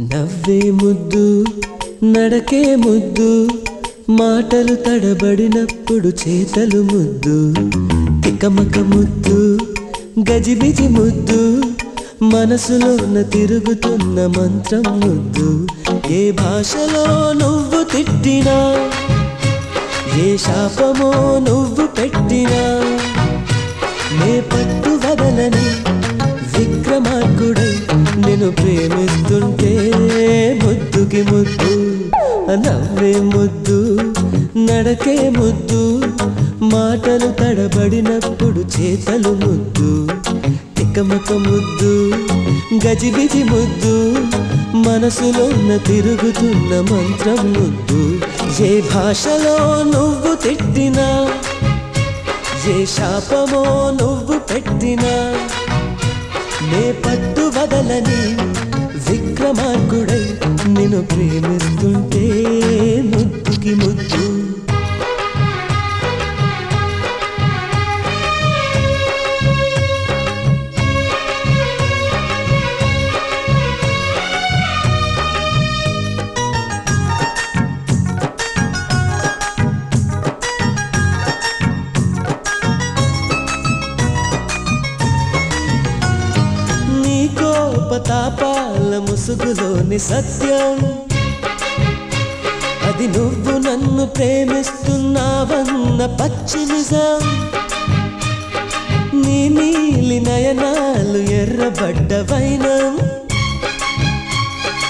నవ్వే ముద్దు నడకే ముద్దు మాటలు తడబడినప్పుడు చేతలు ముద్దు తికమక ముద్దు గజిబిజి ముద్దు మనసులోన తిరుగుతున్న మంత్రం ముద్దు ఏ భాషలో నువ్వు తిట్టినా ఏ శాపమో నువ్వు పెట్టినా నే పట్టు వదలని విక్రమార్కుడై నిన్ను ప్రేమిస్తుంటే ముద్దుకి ముద్దు నవ్వే ముద్దు నడకే ముద్దు మాటలు తడబడినప్పుడు చేతలు ముద్దు తికమక ముద్దు గజిబిజి ముద్దు మనసులోన తిరుగుతున్న మంత్రం ముద్దు ఏ భాషలో నువ్వు తిట్టినా ఏ శాపమో నువ్వు పెట్టినా నే పట్టు వదలని విక్రమార్కుడై నిన్ను ప్రేమిస్తుంటే ముద్దుకి ముద్దు తాపాల ముసుగులోని సత్యం అది నువ్వు నన్ను ప్రేమిస్తున్నావన్న పచ్చి నిజం నీ నీలి నయనాలు ఎర్రబడ్డ వైనం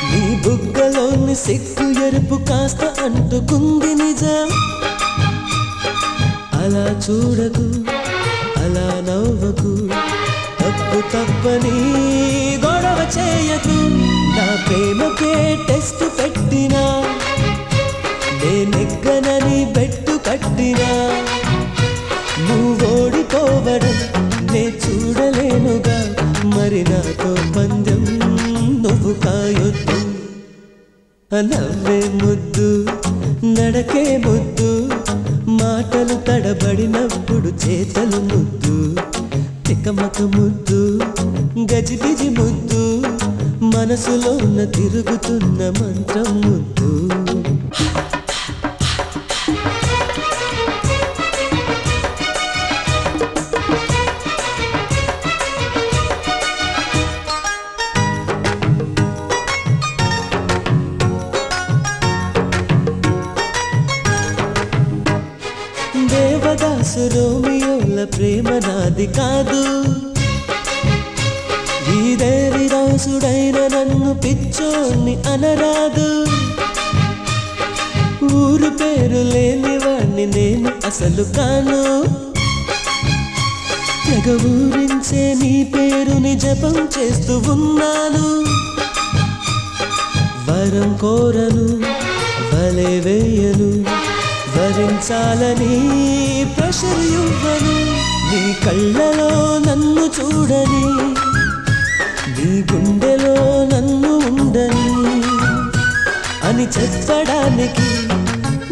నీ బుగ్గలోని సిగ్గు ఎరుపు కాస్త అంటుకుంది నిజం అలా చూడకు అలా నవ్వకు తప్పు తప్పని గొడవ చేయకు నా ప్రేమకే టెస్ట్ పెట్టినా నేనెగ్గనని బెట్టు కట్టినా నువ్వు ఓడిపోవడం నే చూడలేనుగా మరి నాతో పందెం నువ్వు కాయొద్దు నవ్వే ముద్దు నడకే ముద్దు మాటలు తడబడినప్పుడు చేతలు ముద్దు తికమక ముద్దు గజిబిజి ముద్దు మనసులోన తిరుగుతున్న మంత్రం ముద్దు దేవదాసు రోమియోల ప్రేమ నాది కాదు ఈ దేవిదాసుడైన నన్ను పిచ్చోన్ని అనరాదు ఊరు పేరు లేని వాణ్ణి నేను అసలు కాను తెగ ఊరించే నీ పేరుని జపం చేస్తూ ఉన్నాను వరం కోరను వలె వేయను వరించాలని ప్రెషర్ ఇవ్వను నీ కళ్ళలో నన్ను చూడని నీ గుండెలో నన్ను ఉండని అని చెప్పడానికి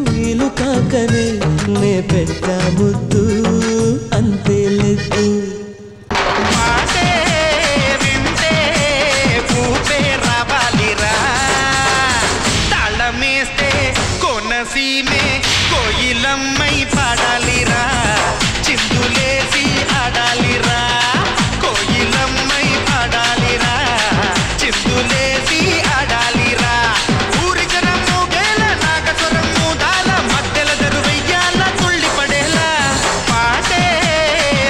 వీలు కాకనే నే పెట్టా ముద్దు అంతే లేదు కోయిలమ్మై పాడాలిరా చిందులేసి ఆడాలిరా కోయిలమ్మై పాడాలిరా చిందులేసి ఆడాలిరా ఊరి జనం మూగేల నాగస్వరం మూదాల మధ్యల దరువయ్యాల తుళ్ళి పడేలా పాటే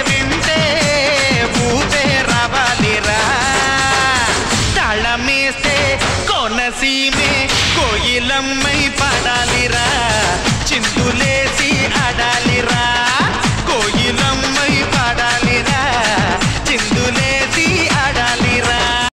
వింటే ఊపే రావాలిరా తాళమేస్తే కోనసీమే కోయిలమ్మై పాడాలిరా చిందులేసి